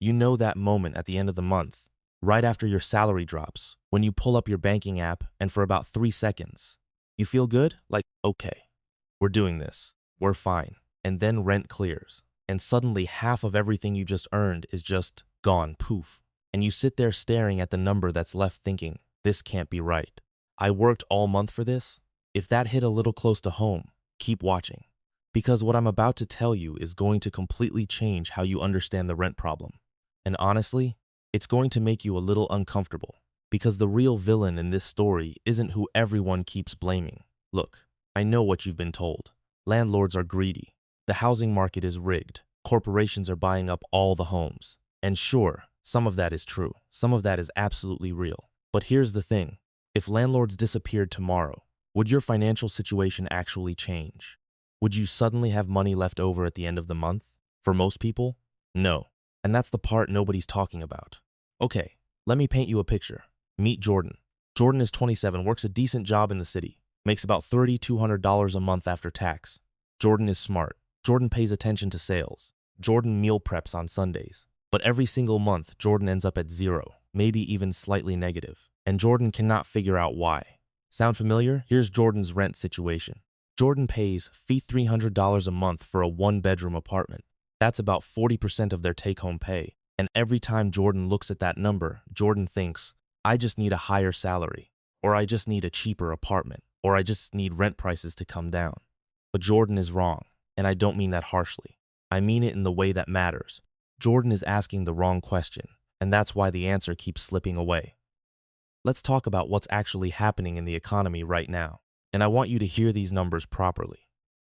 You know that moment at the end of the month, right after your salary drops, when you pull up your banking app and for about 3 seconds, you feel good? Like, okay, we're doing this. We're fine. And then rent clears. And suddenly half of everything you just earned is just gone, poof. And you sit there staring at the number that's left thinking, this can't be right. I worked all month for this? If that hit a little close to home, keep watching. Because what I'm about to tell you is going to completely change how you understand the rent problem. And honestly, it's going to make you a little uncomfortable. Because the real villain in this story isn't who everyone keeps blaming. Look, I know what you've been told. Landlords are greedy. The housing market is rigged. Corporations are buying up all the homes. And sure, some of that is true. Some of that is absolutely real. But here's the thing. If landlords disappeared tomorrow, would your financial situation actually change? Would you suddenly have money left over at the end of the month? For most people, no. And that's the part nobody's talking about. Okay, let me paint you a picture. Meet Jordan. Jordan is 27, works a decent job in the city, makes about $3,200 a month after tax. Jordan is smart. Jordan pays attention to sales. Jordan meal preps on Sundays. But every single month, Jordan ends up at zero, maybe even slightly negative. And Jordan cannot figure out why. Sound familiar? Here's Jordan's rent situation. Jordan pays $300 a month for a one-bedroom apartment. That's about 40% of their take-home pay. And every time Jordan looks at that number, Jordan thinks, I just need a higher salary, or I just need a cheaper apartment, or I just need rent prices to come down. But Jordan is wrong, and I don't mean that harshly. I mean it in the way that matters. Jordan is asking the wrong question, and that's why the answer keeps slipping away. Let's talk about what's actually happening in the economy right now, and I want you to hear these numbers properly.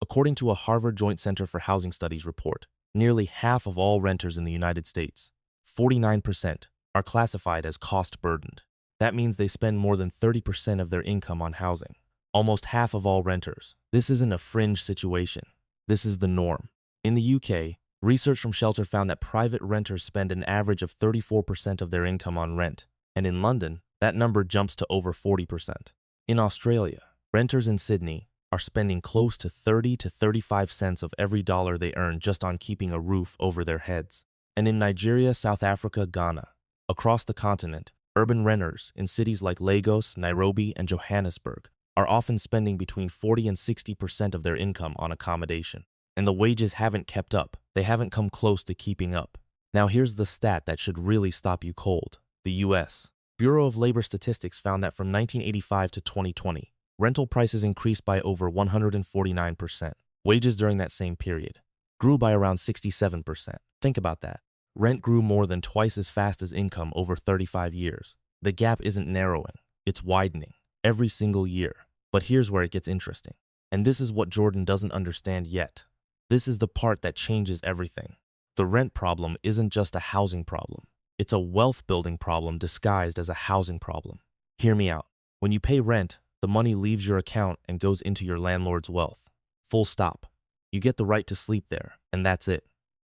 According to a Harvard Joint Center for Housing Studies report, nearly half of all renters in the United States, 49%, are classified as cost-burdened. That means they spend more than 30% of their income on housing. Almost half of all renters. This isn't a fringe situation. This is the norm. In the UK, research from Shelter found that private renters spend an average of 34% of their income on rent, and in London, that number jumps to over 40%. In Australia, renters in Sydney are spending close to 30 to 35 cents of every dollar they earn just on keeping a roof over their heads. And in Nigeria, South Africa, Ghana, across the continent, urban renters in cities like Lagos, Nairobi, and Johannesburg are often spending between 40 and 60% of their income on accommodation. And the wages haven't kept up. They haven't come close to keeping up. Now here's the stat that should really stop you cold. The U.S. Bureau of Labor Statistics found that from 1985 to 2020, rental prices increased by over 149%. Wages during that same period grew by around 67%. Think about that. Rent grew more than twice as fast as income over 35 years. The gap isn't narrowing, it's widening every single year. But here's where it gets interesting. And this is what Jordan doesn't understand yet. This is the part that changes everything. The rent problem isn't just a housing problem. It's a wealth-building problem disguised as a housing problem. Hear me out. When you pay rent, the money leaves your account and goes into your landlord's wealth. Full stop. You get the right to sleep there, and that's it.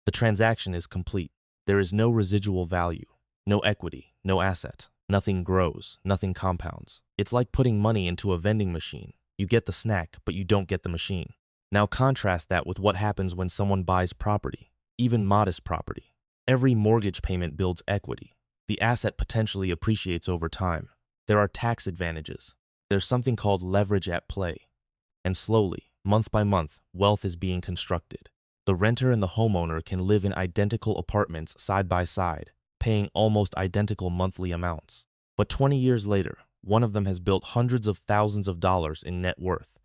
The transaction is complete. There is no residual value, no equity, no asset. Nothing grows, nothing compounds. It's like putting money into a vending machine. You get the snack, but you don't get the machine. Now contrast that with what happens when someone buys property, even modest property. Every mortgage payment builds equity. The asset potentially appreciates over time. There are tax advantages. There's something called leverage at play. And slowly, month by month, wealth is being constructed. The renter and the homeowner can live in identical apartments side by side, paying almost identical monthly amounts. But 20 years later, one of them has built hundreds of thousands of dollars in net worth,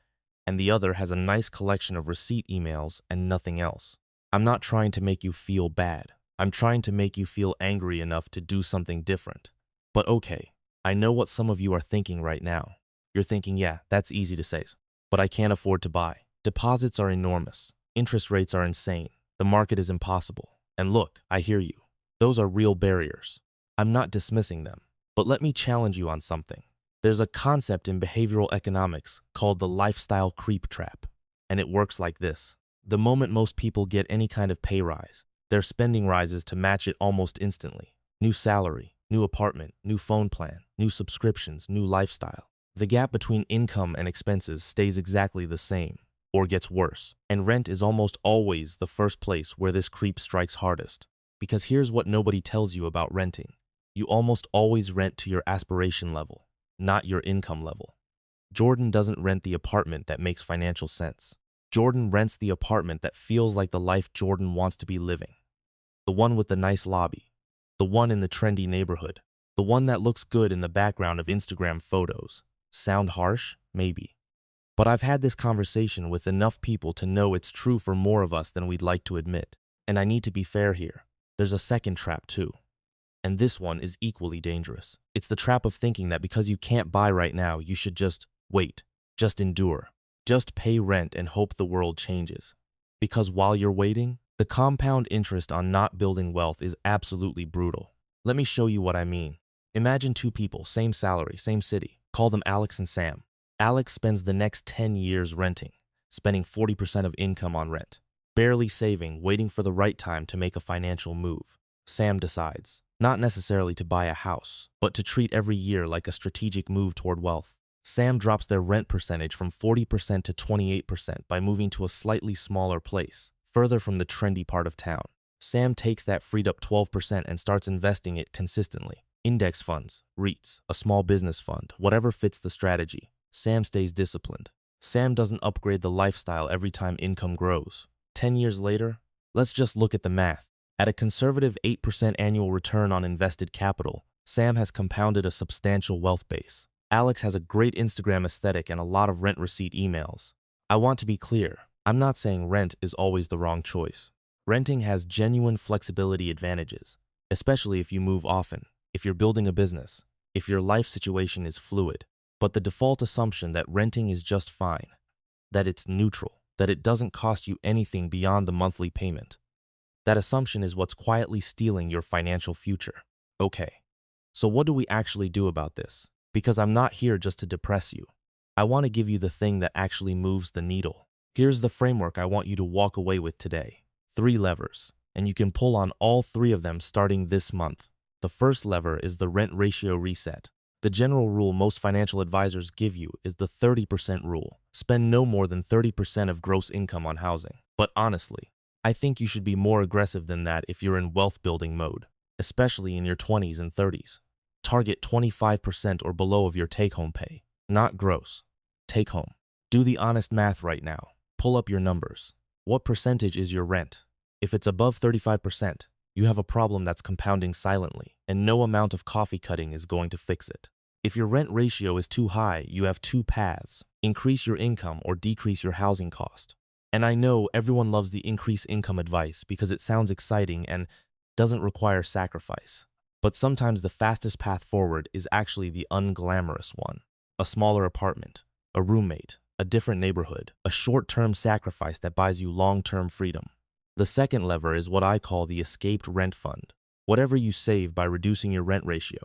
and the other has a nice collection of receipt emails and nothing else. I'm not trying to make you feel bad. I'm trying to make you feel angry enough to do something different. But okay, I know what some of you are thinking right now. You're thinking, yeah, that's easy to say, but I can't afford to buy. Deposits are enormous. Interest rates are insane. The market is impossible. And look, I hear you. Those are real barriers. I'm not dismissing them. But let me challenge you on something. There's a concept in behavioral economics called the lifestyle creep trap. And it works like this. The moment most people get any kind of pay rise, their spending rises to match it almost instantly. New salary, new apartment, new phone plan, new subscriptions, new lifestyle. The gap between income and expenses stays exactly the same, or gets worse, and rent is almost always the first place where this creep strikes hardest. Because here's what nobody tells you about renting. You almost always rent to your aspiration level, not your income level. Jordan doesn't rent the apartment that makes financial sense. Jordan rents the apartment that feels like the life Jordan wants to be living. The one with the nice lobby. The one in the trendy neighborhood. The one that looks good in the background of Instagram photos. Sound harsh? Maybe. But I've had this conversation with enough people to know it's true for more of us than we'd like to admit. And I need to be fair here. There's a second trap too. And this one is equally dangerous. It's the trap of thinking that because you can't buy right now, you should just wait, just endure, just pay rent and hope the world changes. Because while you're waiting, the compound interest on not building wealth is absolutely brutal. Let me show you what I mean. Imagine two people, same salary, same city. Call them Alex and Sam. Alex spends the next 10 years renting, spending 40% of income on rent, barely saving, waiting for the right time to make a financial move. Sam decides, not necessarily to buy a house, but to treat every year like a strategic move toward wealth. Sam drops their rent percentage from 40% to 28% by moving to a slightly smaller place, further from the trendy part of town. Sam takes that freed up 12% and starts investing it consistently. Index funds, REITs, a small business fund, whatever fits the strategy. Sam stays disciplined. Sam doesn't upgrade the lifestyle every time income grows. 10 years later, let's just look at the math. At a conservative 8% annual return on invested capital, Sam has compounded a substantial wealth base. Alex has a great Instagram aesthetic and a lot of rent receipt emails. I want to be clear, I'm not saying rent is always the wrong choice. Renting has genuine flexibility advantages, especially if you move often, if you're building a business, if your life situation is fluid. But the default assumption that renting is just fine, that it's neutral, that it doesn't cost you anything beyond the monthly payment, that assumption is what's quietly stealing your financial future. Okay, so what do we actually do about this? Because I'm not here just to depress you. I want to give you the thing that actually moves the needle. Here's the framework I want you to walk away with today. 3 levers, and you can pull on all 3 of them starting this month. The first lever is the rent ratio reset. The general rule most financial advisors give you is the 30% rule. Spend no more than 30% of gross income on housing. But honestly, I think you should be more aggressive than that if you're in wealth building mode, especially in your 20s and 30s. Target 25% or below of your take-home pay, not gross. Take home. Do the honest math right now. Pull up your numbers. What percentage is your rent? If it's above 35%, you have a problem that's compounding silently, and no amount of coffee cutting is going to fix it. If your rent ratio is too high, you have 2 paths: increase your income or decrease your housing cost. And I know everyone loves the increase income advice because it sounds exciting and doesn't require sacrifice. But sometimes the fastest path forward is actually the unglamorous one. A smaller apartment, a roommate, a different neighborhood, a short-term sacrifice that buys you long-term freedom. The second lever is what I call the escaped rent fund. Whatever you save by reducing your rent ratio,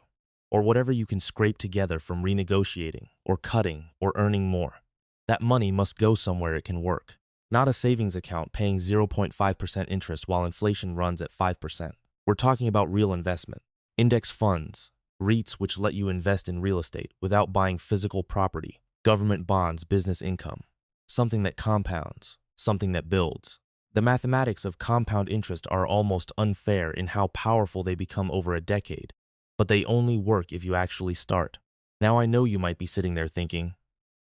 or whatever you can scrape together from renegotiating, or cutting, or earning more, that money must go somewhere it can work. Not a savings account paying 0.5% interest while inflation runs at 5%. We're talking about real investment. Index funds, REITs which let you invest in real estate without buying physical property, government bonds, business income. Something that compounds, something that builds. The mathematics of compound interest are almost unfair in how powerful they become over a decade, but they only work if you actually start. Now I know you might be sitting there thinking,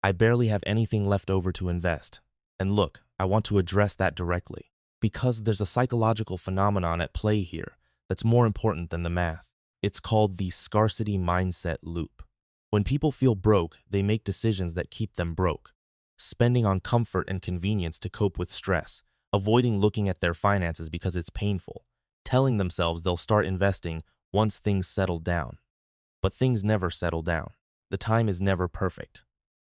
I barely have anything left over to invest. And look, I want to address that directly, because there's a psychological phenomenon at play here that's more important than the math. It's called the scarcity mindset loop. When people feel broke, they make decisions that keep them broke, spending on comfort and convenience to cope with stress, avoiding looking at their finances because it's painful, telling themselves they'll start investing once things settle down. But things never settle down. The time is never perfect.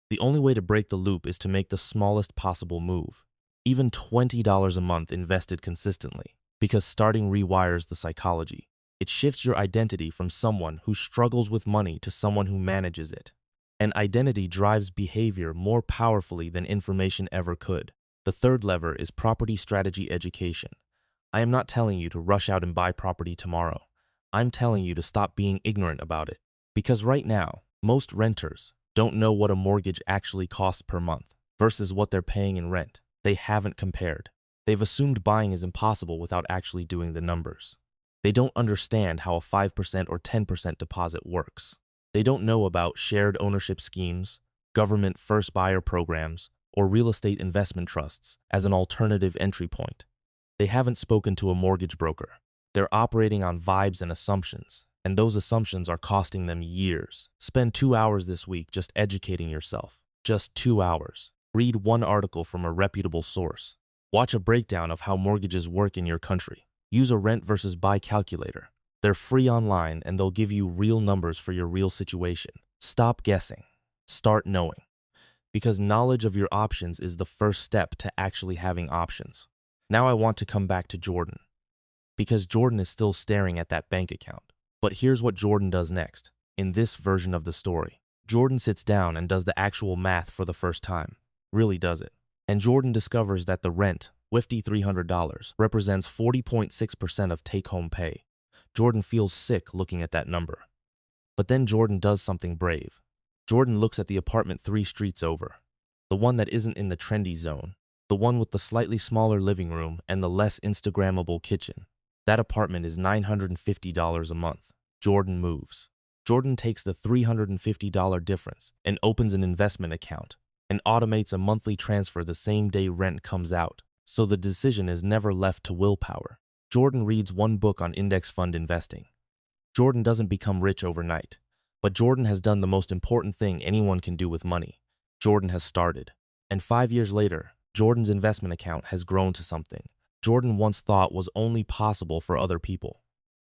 The only way to break the loop is to make the smallest possible move, even $20 a month invested consistently, because starting rewires the psychology. It shifts your identity from someone who struggles with money to someone who manages it. And identity drives behavior more powerfully than information ever could. The third lever is property strategy education. I am not telling you to rush out and buy property tomorrow. I'm telling you to stop being ignorant about it. Because right now, most renters don't know what a mortgage actually costs per month versus what they're paying in rent. They haven't compared. They've assumed buying is impossible without actually doing the numbers. They don't understand how a 5% or 10% deposit works. They don't know about shared ownership schemes, government first buyer programs, or real estate investment trusts as an alternative entry point. They haven't spoken to a mortgage broker. They're operating on vibes and assumptions, and those assumptions are costing them years. Spend 2 hours this week just educating yourself. Just 2 hours. Read one article from a reputable source. Watch a breakdown of how mortgages work in your country. Use a rent versus buy calculator. They're free online and they'll give you real numbers for your real situation. Stop guessing. Start knowing. Because knowledge of your options is the first step to actually having options. Now I want to come back to Jordan. Because Jordan is still staring at that bank account. But here's what Jordan does next. In this version of the story, Jordan sits down and does the actual math for the first time. Really does it. And Jordan discovers that the rent, $5,300, represents 40.6% of take-home pay. Jordan feels sick looking at that number. But then Jordan does something brave. Jordan looks at the apartment 3 streets over. The one that isn't in the trendy zone. The one with the slightly smaller living room and the less Instagrammable kitchen. That apartment is $950 a month. Jordan moves. Jordan takes the $350 difference and opens an investment account and automates a monthly transfer the same day rent comes out. So the decision is never left to willpower. Jordan reads one book on index fund investing. Jordan doesn't become rich overnight, but Jordan has done the most important thing anyone can do with money. Jordan has started. And 5 years later, Jordan's investment account has grown to something Jordan once thought was only possible for other people.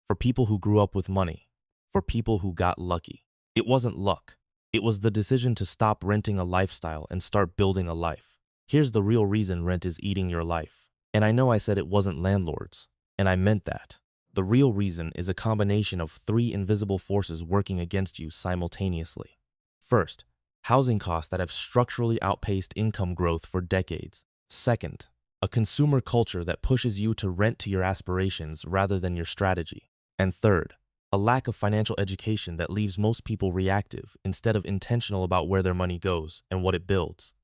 For people who grew up with money. For people who got lucky. It wasn't luck. It was the decision to stop renting a lifestyle and start building a life. Here's the real reason rent is eating your life. And I know I said it wasn't landlords, and I meant that. The real reason is a combination of 3 invisible forces working against you simultaneously. First, housing costs that have structurally outpaced income growth for decades. Second, a consumer culture that pushes you to rent to your aspirations rather than your strategy. And third, a lack of financial education that leaves most people reactive instead of intentional about where their money goes and what it builds.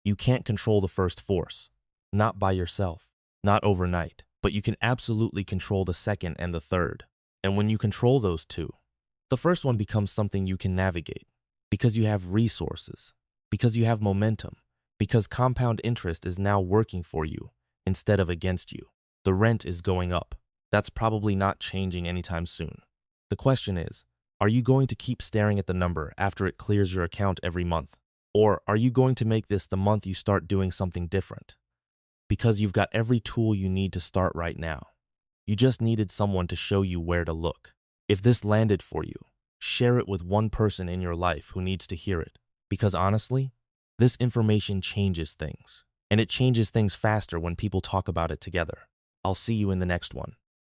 You can't control the first force. Not by yourself. Not overnight. But you can absolutely control the second and the third. And when you control those two, the first one becomes something you can navigate. Because you have resources. Because you have momentum. Because compound interest is now working for you instead of against you. The rent is going up. That's probably not changing anytime soon. The question is, are you going to keep staring at the number after it clears your account every month? Or are you going to make this the month you start doing something different? Because you've got every tool you need to start right now. You just needed someone to show you where to look. If this landed for you, share it with one person in your life who needs to hear it. Because honestly, this information changes things. And it changes things faster when people talk about it together. I'll see you in the next one.